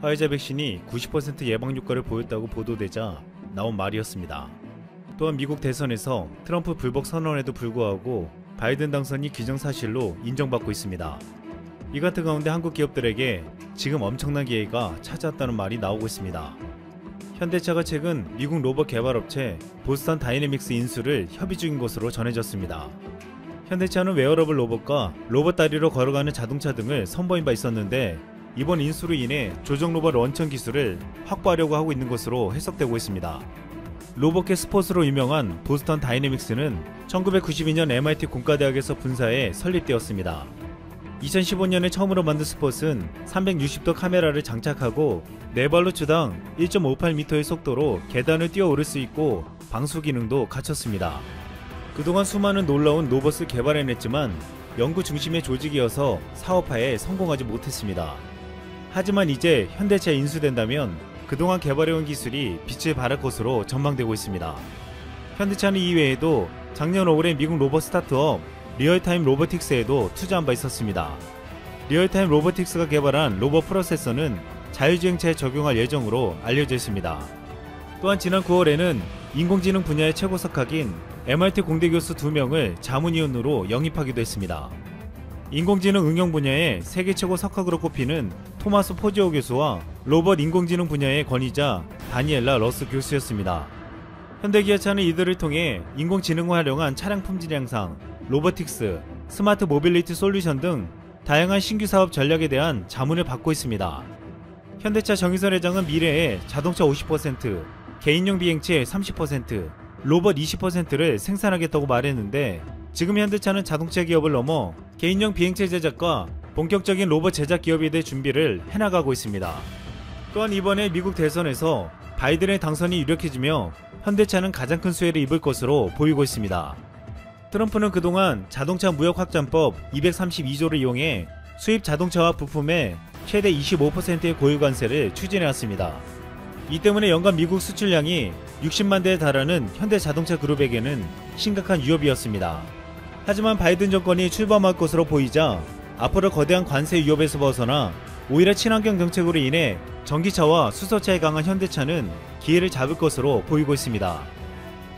화이자 백신이 90% 예방 효과를 보였다고 보도되자 나온 말이었습니다. 또한 미국 대선에서 트럼프 불복 선언에도 불구하고 바이든 당선이 기정사실로 인정받고 있습니다. 이 같은 가운데 한국 기업들에게 지금 엄청난 기회가 찾아왔다는 말이 나오고 있습니다. 현대차가 최근 미국 로봇 개발업체 보스턴 다이내믹스 인수를 협의 중인 것으로 전해졌습니다. 현대차는 웨어러블 로봇과 로봇 다리로 걸어가는 자동차 등을 선보인 바 있었는데 이번 인수로 인해 조정 로봇 원천 기술을 확보하려고 하고 있는 것으로 해석되고 있습니다. 로봇계 스포츠로 유명한 보스턴 다이내믹스는 1992년 MIT 공과대학에서 분사해 설립되었습니다. 2015년에 처음으로 만든 스폿은 360도 카메라를 장착하고 4발로 주당 1.58m의 속도로 계단을 뛰어오를 수 있고 방수 기능도 갖췄습니다. 그동안 수많은 놀라운 로봇을 개발해냈지만 연구 중심의 조직이어서 사업화에 성공하지 못했습니다. 하지만 이제 현대차에 인수된다면 그동안 개발해온 기술이 빛을 발할 것으로 전망되고 있습니다. 현대차는 이외에도 작년 5월에 미국 로봇 스타트업 리얼타임 로보틱스에도 투자한 바 있었습니다. 리얼타임 로보틱스가 개발한 로봇 프로세서는 자율주행차에 적용할 예정으로 알려져 있습니다. 또한 지난 9월에는 인공지능 분야의 최고 석학인 MIT 공대 교수 2명을 자문위원으로 영입하기도 했습니다. 인공지능 응용 분야의 세계 최고 석학으로 꼽히는 토마스 포지오 교수와 로봇 인공지능 분야의 권위자 다니엘라 러스 교수였습니다. 현대기아차는 이들을 통해 인공지능을 활용한 차량 품질 향상, 로보틱스, 스마트 모빌리티 솔루션 등 다양한 신규 사업 전략에 대한 자문을 받고 있습니다. 현대차 정의선 회장은 미래에 자동차 50%, 개인용 비행체 30%, 로봇 20%를 생산하겠다고 말했는데 지금 현대차는 자동차 기업을 넘어 개인용 비행체 제작과 본격적인 로봇 제작 기업에 대해 준비를 해나가고 있습니다. 또한 이번에 미국 대선에서 바이든의 당선이 유력해지며 현대차는 가장 큰 수혜를 입을 것으로 보이고 있습니다. 트럼프는 그동안 자동차 무역 확장법 232조를 이용해 수입 자동차와 부품에 최대 25%의 고유 관세를 추진해왔습니다. 이 때문에 연간 미국 수출량이 60만 대에 달하는 현대자동차 그룹에게는 심각한 위협이었습니다. 하지만 바이든 정권이 출범할 것으로 보이자 앞으로 거대한 관세 위협에서 벗어나 오히려 친환경 정책으로 인해 전기차와 수소차에 강한 현대차는 기회를 잡을 것으로 보이고 있습니다.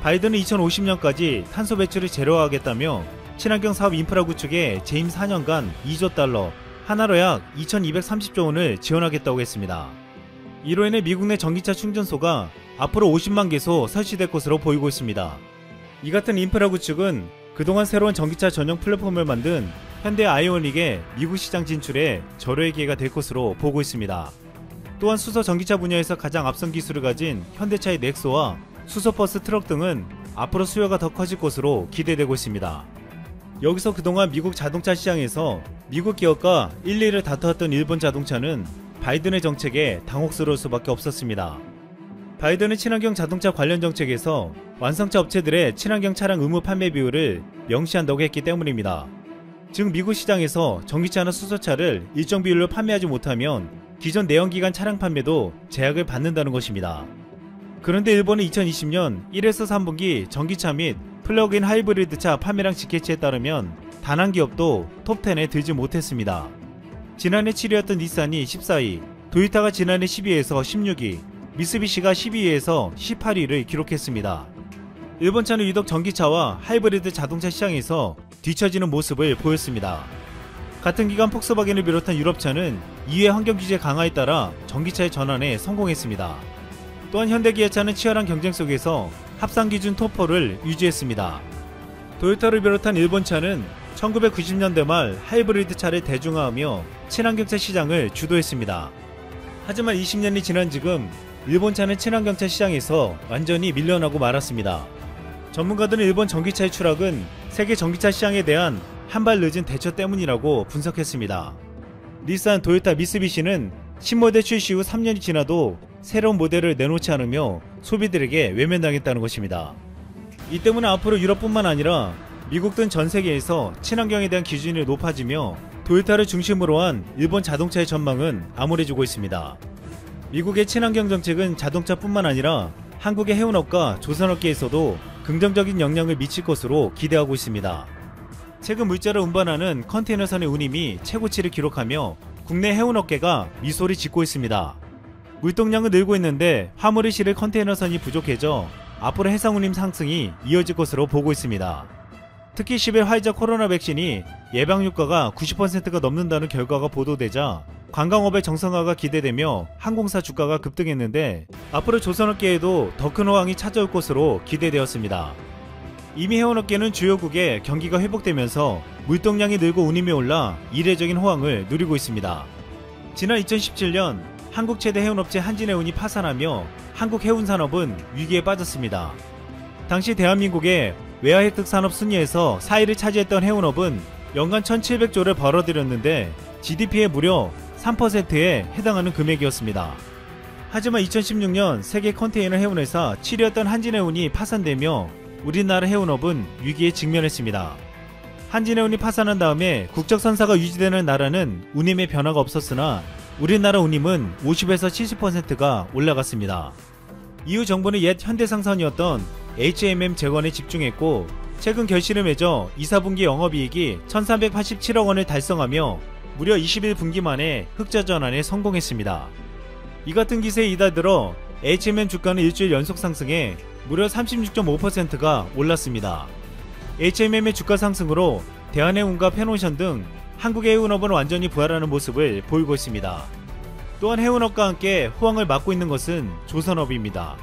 바이든은 2050년까지 탄소 배출을 제로화하겠다며 친환경 사업 인프라 구축에 재임 4년간 2조 달러, 하나로 약 2230조 원을 지원하겠다고 했습니다. 이로 인해 미국 내 전기차 충전소가 앞으로 50만 개소 설치될 것으로 보이고 있습니다. 이 같은 인프라 구축은 그동안 새로운 전기차 전용 플랫폼을 만든 현대 아이오닉의 미국 시장 진출에 절호의 기회가 될 것으로 보고 있습니다. 또한 수소 전기차 분야에서 가장 앞선 기술을 가진 현대차의 넥소와 수소버스 트럭 등은 앞으로 수요가 더 커질 것으로 기대되고 있습니다. 여기서 그동안 미국 자동차 시장에서 미국 기업과 1, 2를 다투었던 일본 자동차는 바이든의 정책에 당혹스러울 수밖에 없었습니다. 바이든은 친환경 자동차 관련 정책에서 완성차 업체들의 친환경 차량 의무 판매 비율을 명시한다고 했기 때문입니다. 즉 미국 시장에서 전기차나 수소차를 일정 비율로 판매하지 못하면 기존 내연기관 차량 판매도 제약을 받는다는 것입니다. 그런데 일본은 2020년 1에서 3분기 전기차 및 플러그인 하이브리드차 판매량 집계치에 따르면 단 한 기업도 톱10에 들지 못했습니다. 지난해 7위였던 닛산이 14위, 도요타가 지난해 12위에서 16위, 미쓰비시가 12위에서 18위를 기록했습니다. 일본 차는 유독 전기차와 하이브리드 자동차 시장에서 뒤처지는 모습을 보였습니다. 같은 기간 폭스바겐을 비롯한 유럽차는 2회 환경규제 강화에 따라 전기차의 전환에 성공했습니다. 또한 현대기아차는 치열한 경쟁 속에서 합산기준 톱4를 유지했습니다. 도요타를 비롯한 일본차는 1990년대 말 하이브리드 차를 대중화하며 친환경차 시장을 주도했습니다. 하지만 20년이 지난 지금 일본차는 친환경차 시장에서 완전히 밀려나고 말았습니다. 전문가들은 일본 전기차의 추락은 세계 전기차 시장에 대한 한 발 늦은 대처 때문이라고 분석했습니다. 닛산, 도요타, 미쓰비시는 신모델 출시 후 3년이 지나도 새로운 모델을 내놓지 않으며 소비들에게 외면당했다는 것입니다. 이 때문에 앞으로 유럽뿐만 아니라 미국 등 전세계에서 친환경에 대한 기준이 높아지며 도요타를 중심으로 한 일본 자동차의 전망은 암울해지고 있습니다. 미국의 친환경 정책은 자동차뿐만 아니라 한국의 해운업과 조선업계에서도 긍정적인 영향을 미칠 것으로 기대하고 있습니다. 최근 물자를 운반하는 컨테이너선의 운임이 최고치를 기록하며 국내 해운업계가 미소를 짓고 있습니다. 물동량은 늘고 있는데 화물을 실을 컨테이너선이 부족해져 앞으로 해상 운임 상승이 이어질 것으로 보고 있습니다. 특히 10일 화이자 코로나 백신이 예방 효과가 90%가 넘는다는 결과가 보도되자 관광업의 정상화가 기대되며 항공사 주가가 급등했는데 앞으로 조선업계에도 더 큰 호황이 찾아올 것으로 기대되었습니다. 이미 해운업계는 주요국에 경기가 회복되면서 물동량이 늘고 운임이 올라 이례적인 호황을 누리고 있습니다. 지난 2017년 한국 최대 해운업체 한진해운이 파산하며 한국 해운산업은 위기에 빠졌습니다. 당시 대한민국의 외화 획득 산업 순위에서 4위를 차지했던 해운업은 연간 1,700조를 벌어들였는데 GDP의 무려 3%에 해당하는 금액이었습니다. 하지만 2016년 세계 컨테이너 해운회사 7위였던 한진해운이 파산되며 우리나라 해운업은 위기에 직면했습니다. 한진해운이 파산한 다음에 국적선사가 유지되는 나라는 운임의 변화가 없었으나 우리나라 운임은 50에서 70%가 올라갔습니다. 이후 정부는 옛 현대상선이었던 HMM 재건에 집중했고 최근 결실을 맺어 2, 4분기 영업이익이 1387억 원을 달성하며 무려 21분기 만에 흑자 전환에 성공했습니다. 이 같은 기세에 이달들어 HMM 주가는 일주일 연속 상승해 무려 36.5%가 올랐습니다. HMM의 주가 상승으로 대한해운과 펜오션 등 한국의 해운업은 완전히 부활하는 모습을 보이고 있습니다. 또한 해운업과 함께 호황을 맞고 있는 것은 조선업입니다.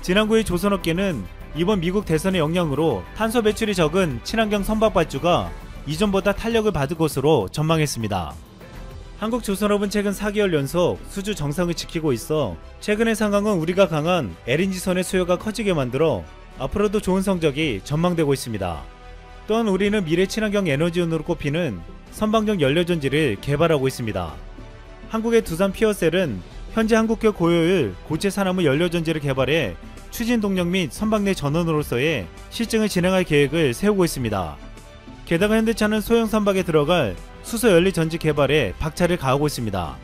지난 9일 조선업계는 이번 미국 대선의 영향으로 탄소 배출이 적은 친환경 선박발주가 이전보다 탄력을 받을 것으로 전망했습니다. 한국조선업은 최근 4개월 연속 수주 정상을 지키고 있어 최근의 상황은 우리가 강한 LNG선의 수요가 커지게 만들어 앞으로도 좋은 성적이 전망되고 있습니다. 또한 우리는 미래 친환경 에너지원으로 꼽히는 선박용 연료전지를 개발하고 있습니다. 한국의 두산 피어셀은 현재 한국계 고효율 고체 산화물 연료전지를 개발해 추진 동력 및 선박 내 전원으로서의 실증을 진행할 계획을 세우고 있습니다. 게다가 현대차는 소형 선박에 들어갈 수소 연료 전지 개발에 박차를 가하고 있습니다.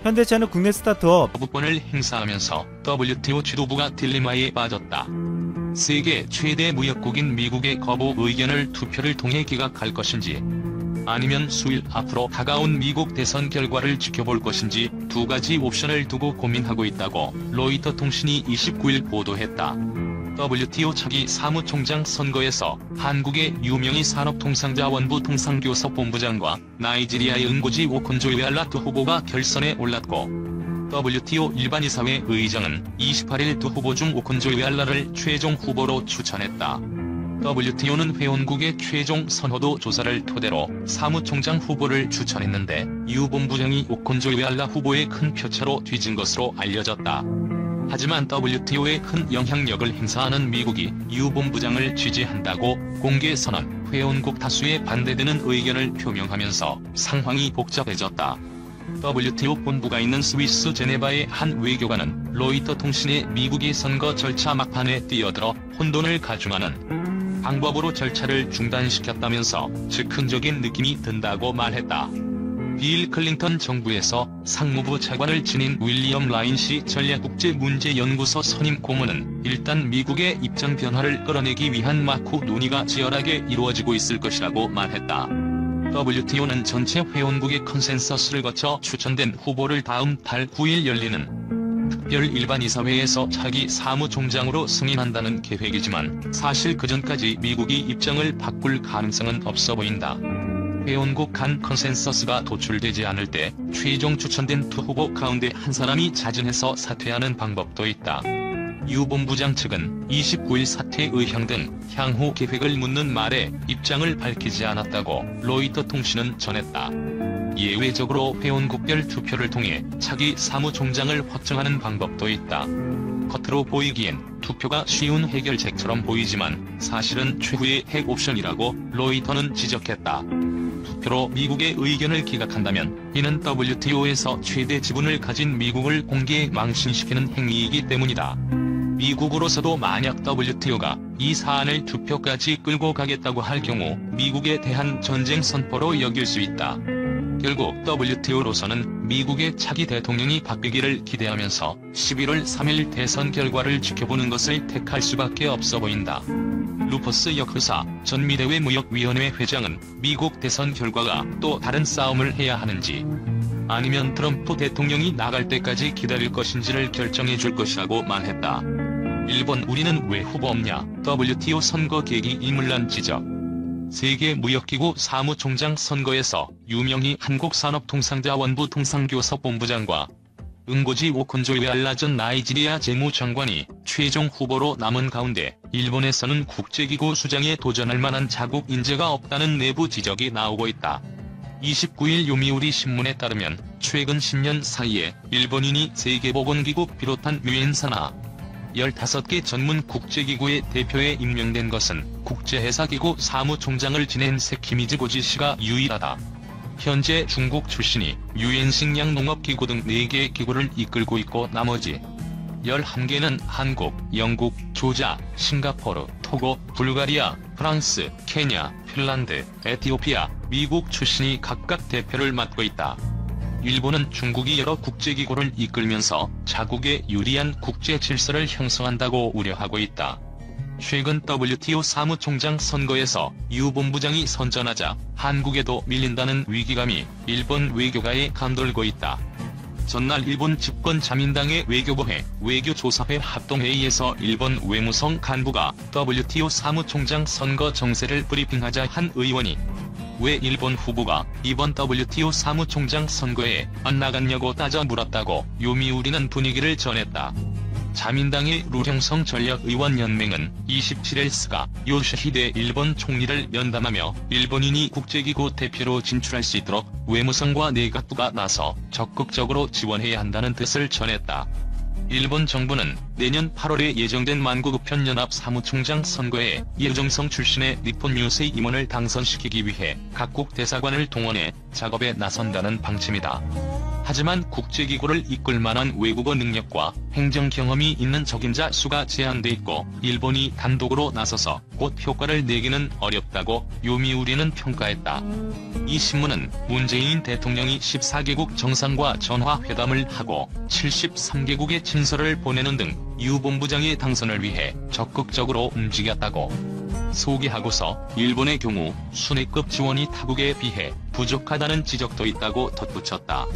현대차는 국내 스타트업 거부권을 행사하면서 WTO 지도부가 딜레마에 빠졌다. 세계 최대 무역국인 미국의 거부 의견을 투표를 통해 기각할 것인지 아니면 수일 앞으로 다가온 미국 대선 결과를 지켜볼 것인지 두 가지 옵션을 두고 고민하고 있다고 로이터 통신이 29일 보도했다. WTO 차기 사무총장 선거에서 한국의 유명희 산업통상자원부 통상교섭 본부장과 나이지리아의 응고지 오콘조이웨알라 두 후보가 결선에 올랐고 WTO 일반이사회 의장은 28일 두 후보 중 오콘조이웨알라를 최종 후보로 추천했다. WTO는 회원국의 최종 선호도 조사를 토대로 사무총장 후보를 추천했는데 유 본부장이 오콘조이웨알라 후보의 큰 표차로 뒤진 것으로 알려졌다. 하지만 WTO에 큰 영향력을 행사하는 미국이 유 본부장을 지지한다고 공개 선언, 회원국 다수에 반대되는 의견을 표명하면서 상황이 복잡해졌다. WTO 본부가 있는 스위스 제네바의 한 외교관은 로이터 통신에 미국이 선거 절차 막판에 뛰어들어 혼돈을 가중하는 방법으로 절차를 중단시켰다면서 즉흥적인 느낌이 든다고 말했다. 빌 클린턴 정부에서 상무부 차관을 지닌 윌리엄 라인시 전략국제문제연구소 선임 고문은 일단 미국의 입장 변화를 끌어내기 위한 마쿠 논의가 치열하게 이루어지고 있을 것이라고 말했다. WTO는 전체 회원국의 컨센서스를 거쳐 추천된 후보를 다음 달 9일 열리는 특별 일반이사회에서 차기 사무총장으로 승인한다는 계획이지만 사실 그전까지 미국이 입장을 바꿀 가능성은 없어 보인다. 회원국 간 컨센서스가 도출되지 않을 때 최종 추천된 두 후보 가운데 한 사람이 자진해서 사퇴하는 방법도 있다. 유 본부장 측은 29일 사퇴 의향 등 향후 계획을 묻는 말에 입장을 밝히지 않았다고 로이터 통신은 전했다. 예외적으로 회원국별 투표를 통해 차기 사무총장을 확정하는 방법도 있다. 겉으로 보이기엔 투표가 쉬운 해결책처럼 보이지만 사실은 최후의 핵 옵션이라고 로이터는 지적했다. 투표로 미국의 의견을 기각한다면 이는 WTO에서 최대 지분을 가진 미국을 공개에 망신시키는 행위이기 때문이다. 미국으로서도 만약 WTO가 이 사안을 투표까지 끌고 가겠다고 할 경우 미국에 대한 전쟁 선포로 여길 수 있다. 결국 WTO로서는 미국의 차기 대통령이 바뀌기를 기대하면서 11월 3일 대선 결과를 지켜보는 것을 택할 수밖에 없어 보인다. 루퍼스 역흐사 전 미대외무역위원회 회장은 미국 대선 결과가 또 다른 싸움을 해야 하는지 아니면 트럼프 대통령이 나갈 때까지 기다릴 것인지를 결정해 줄 것이라고 말했다. 일본 우리는 왜 후보 없냐? WTO 선거 계기 이물란 지적. 세계무역기구 사무총장 선거에서 유명희 한국산업통상자원부 통상교섭본부장과 응고지 오콘조 이웨알라 전 나이지리아 재무장관이 최종 후보로 남은 가운데 일본에서는 국제기구 수장에 도전할 만한 자국 인재가 없다는 내부 지적이 나오고 있다. 29일 요미우리 신문에 따르면 최근 10년 사이에 일본인이 세계보건기구 비롯한 유엔사나 15개 전문 국제기구의 대표에 임명된 것은 국제회사기구 사무총장을 지낸 세키미즈 고지 씨가 유일하다. 현재 중국 출신이 유엔 식량농업기구 등 4개 기구를 이끌고 있고 나머지 11개는 한국, 영국, 조자, 싱가포르, 토고, 불가리아, 프랑스, 케냐, 핀란드, 에티오피아, 미국 출신이 각각 대표를 맡고 있다. 일본은 중국이 여러 국제기구를 이끌면서 자국에 유리한 국제 질서를 형성한다고 우려하고 있다. 최근 WTO 사무총장 선거에서 유 본부장이 선전하자 한국에도 밀린다는 위기감이 일본 외교가에 감돌고 있다. 전날 일본 집권 자민당의 외교부회, 외교조사회 합동회의에서 일본 외무성 간부가 WTO 사무총장 선거 정세를 브리핑하자 한 의원이 왜 일본 후보가 이번 WTO 사무총장 선거에 안 나갔냐고 따져 물었다고 요미우리는 분위기를 전했다. 자민당의 루형성 전략의원연맹은 27일 스가 요시히데 일본 총리를 면담하며 일본인이 국제기구 대표로 진출할 수 있도록 외무성과 내각부가 나서 적극적으로 지원해야 한다는 뜻을 전했다. 일본 정부는 내년 8월에 예정된 만국우편연합 사무총장 선거에 이효정성 출신의 니폰 뉴스의 임원을 당선시키기 위해 각국 대사관을 동원해 작업에 나선다는 방침이다. 하지만 국제기구를 이끌 만한 외국어 능력과 행정 경험이 있는 적임자 수가 제한돼 있고 일본이 단독으로 나서서 곧 효과를 내기는 어렵다고 요미우리는 평가했다. 이 신문은 문재인 대통령이 14개국 정상과 전화회담을 하고 73개국에 친서를 보내는 등 유 본부장의 당선을 위해 적극적으로 움직였다고 소개하고서 일본의 경우 순회급 지원이 타국에 비해 부족하다는 지적도 있다고 덧붙였다.